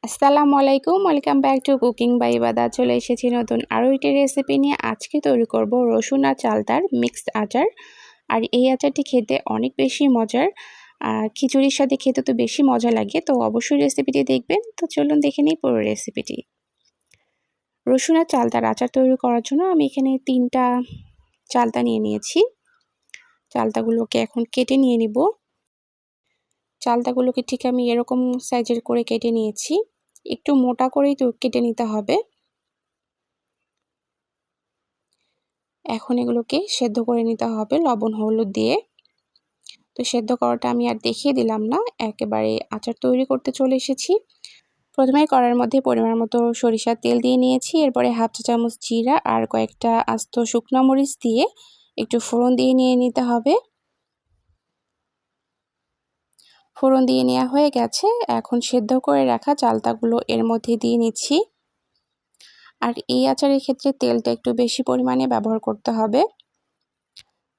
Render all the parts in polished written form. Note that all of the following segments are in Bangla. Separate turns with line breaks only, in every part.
আসসালামু আলাইকুম, welcome back to cooking by Bada. চলে এসেছি নতুন আরও একটি রেসিপি নিয়ে। আজকে তৈরি করব রসুন আর চালতার মিক্সড আচার। আর এই আচারটি খেতে অনেক বেশি মজার, খিচুড়ির সাথে খেতে তো বেশি মজা লাগে। তো অবশ্যই রেসিপিটি দেখবেন। তো চলুন দেখে নিই পুরো রেসিপিটি। রসুন আর চালতার আচার তৈরি করার জন্য আমি এখানে 3টা চালতা নিয়ে নিয়েছি। চালতাগুলোকে এখন কেটে নিয়ে নিব। চালতাগুলোকে ঠিক আমি এরকম সাইজের করে কেটে নিয়েছি। একটু মোটা করেই তো কেটে নিতে হবে। এখন এগুলোকে সেদ্ধ করে নিতে হবে লবণ হলুদ দিয়ে। তো সেদ্ধ করাটা আমি আর দেখিয়ে দিলাম না, একেবারে আচার তৈরি করতে চলে এসেছি। প্রথমে কড়াইয়ের মধ্যে পরিমাণ মতো সরিষার তেল দিয়ে নিয়েছি। এরপরে হাফ চা চামচ জিরা আর কয়েকটা আস্ত শুকনো মরিচ দিয়ে একটু ফোড়ন দিয়ে নিয়ে নিতে হবে। ফোড়ন দিয়ে নেওয়া হয়ে গেছে। এখন সেদ্ধ করে রাখা চালতাগুলো এর মধ্যে দিয়ে নিচ্ছি। আর এই আচারের ক্ষেত্রে তেলটা একটু বেশি পরিমাণে ব্যবহার করতে হবে,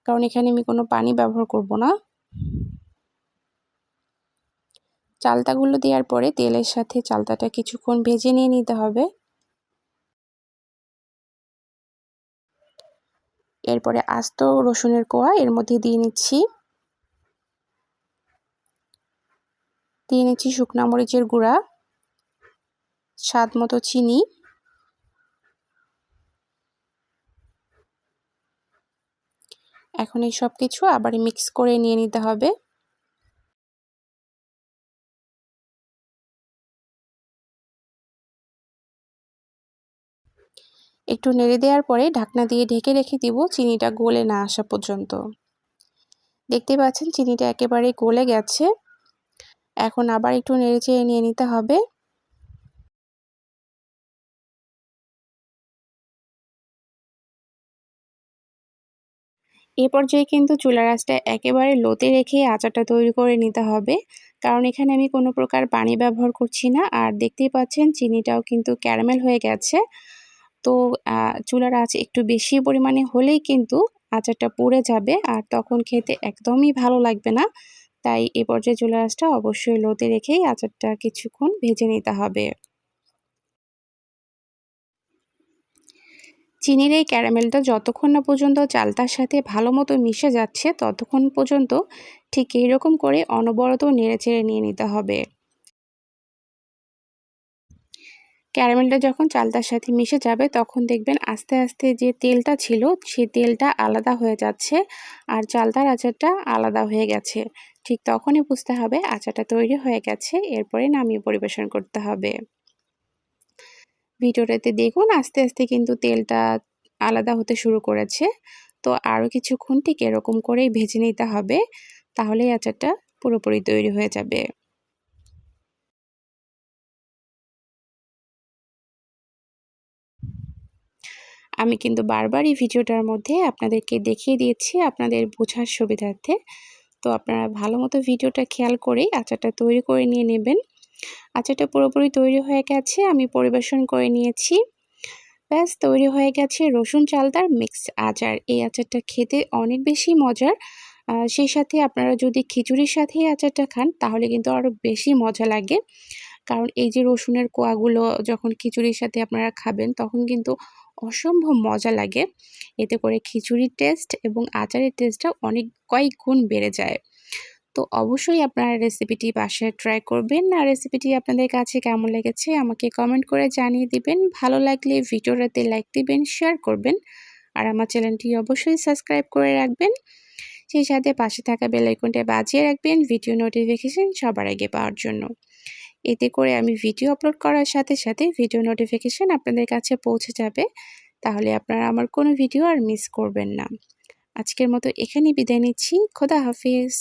কারণ এখানে আমি কোনো পানি ব্যবহার করব না। চালতাগুলো দেওয়ার পরে তেলের সাথে চালতাটা কিছুক্ষণ ভেজে নিয়ে নিতে হবে। এরপরে আস্ত রসুনের কোয়া এর মধ্যে দিয়ে নিচ্ছি। শুকনা মরিচের গুঁড়া, স্বাদ মতো চিনি, এখন এই সব কিছু আবার মিক্স করে নিয়ে নিতে হবে। একটু নেড়ে দেওয়ার পরে ঢাকনা দিয়ে ঢেকে রেখে দিব চিনিটা গলে না আসা পর্যন্ত। দেখতে পাচ্ছেন চিনিটা একেবারে গলে গেছে। এখন আবার একটু নেড়ে চেড়ে নিয়ে নিতে হবে। এই পর্যায়ে কিন্তু চুলার আঁচটা একেবারে লোতে রেখে আচারটা তৈরি করে নিতে হবে, কারণ এখানে আমি কোনো প্রকার পানি ব্যবহার করছি না। আর দেখতেই পাচ্ছেন চিনিটাও কিন্তু ক্যারামেল হয়ে গেছে। তো চুলার আঁচ একটু বেশি পরিমাণে হলেই কিন্তু আচারটা পুড়ে যাবে, আর তখন খেতে একদমই ভালো লাগবে না। তাই এ পর্যায়ে চুলার আঁচটা অবশ্যই লোতে রেখেই আচারটা কিছুক্ষণ ভেজে নিতে হবে। চিনির এই ক্যারামেলটা যতক্ষণ না পর্যন্ত চালতার সাথে ভালো মতো মিশে যাচ্ছে, ততক্ষণ পর্যন্ত ঠিক এইরকম করে অনবরত নেড়েচেড়ে নিয়ে নিতে হবে। ক্যারামেলটা যখন চালতার সাথে মিশে যাবে, তখন দেখবেন আস্তে আস্তে যে তেলটা ছিল সেই তেলটা আলাদা হয়ে যাচ্ছে, আর চালতার আচারটা আলাদা হয়ে গেছে। ঠিক তখনই বুঝতে হবে আচারটা তৈরি হয়ে গেছে। এরপরে নামিয়ে পরিবেশন করতে হবে। ভিডিওটাতে দেখুন আস্তে আস্তে কিন্তু তেলটা আলাদা হতে শুরু করেছে। তো আরও কিছুক্ষণ ঠিক এরকম করেই ভেজে নিতে হবে, তাহলেই আচারটা পুরোপুরি তৈরি হয়ে যাবে। আমি কিন্তু বারবার এই ভিডিওটার মধ্যে আপনাদেরকে দেখিয়ে দিয়েছি আপনাদের বোঝার সুবিধার্থে। তো আপনারা ভালো মতো ভিডিওটা খেয়াল করেই আচারটা তৈরি করে নিয়ে নেবেন। আচারটা পুরোপুরি তৈরি হয়ে গেছে, আমি পরিবেশন করে নিয়েছি। ব্যাস তৈরি হয়ে গেছে রসুন চালতার মিক্সড আচার। এই আচারটা খেতে অনেক বেশি মজার। সেই সাথে আপনারা যদি খিচুড়ির সাথে এই আচারটা খান, তাহলে কিন্তু আরও বেশি মজা লাগে। কারণ এই যে রসুনের কোয়াগুলো যখন খিচুড়ির সাথে আপনারা খাবেন, তখন কিন্তু অসম্ভব মজা লাগে। এতে করে খিচুড়ির টেস্ট এবং আচারের টেস্টটা অনেক কয়েক গুণ বেড়ে যায়। তো অবশ্যই আপনারা রেসিপিটি বাসায় ট্রাই করবেন। আর রেসিপিটি আপনাদের কাছে কেমন লেগেছে আমাকে কমেন্ট করে জানিয়ে দিবেন। ভালো লাগলে ভিডিওটাতে লাইক দিবেন, শেয়ার করবেন। আর আমার চ্যানেলটি অবশ্যই সাবস্ক্রাইব করে রাখবেন। সেই সাথে পাশে থাকা বেল আইকনটা বাজিয়ে রাখবেন ভিডিও নোটিফিকেশন সবার আগে পাওয়ার জন্য। এতে করে আমি ভিডিও আপলোড করার সাথে সাথে ভিডিও নোটিফিকেশন আপনাদের কাছে পৌঁছে যাবে। তাহলে আপনারা আমার কোনো ভিডিও আর মিস করবেন না। আজকের মতো এখানেই বিদায় নিচ্ছি। খোদা হাফিজ।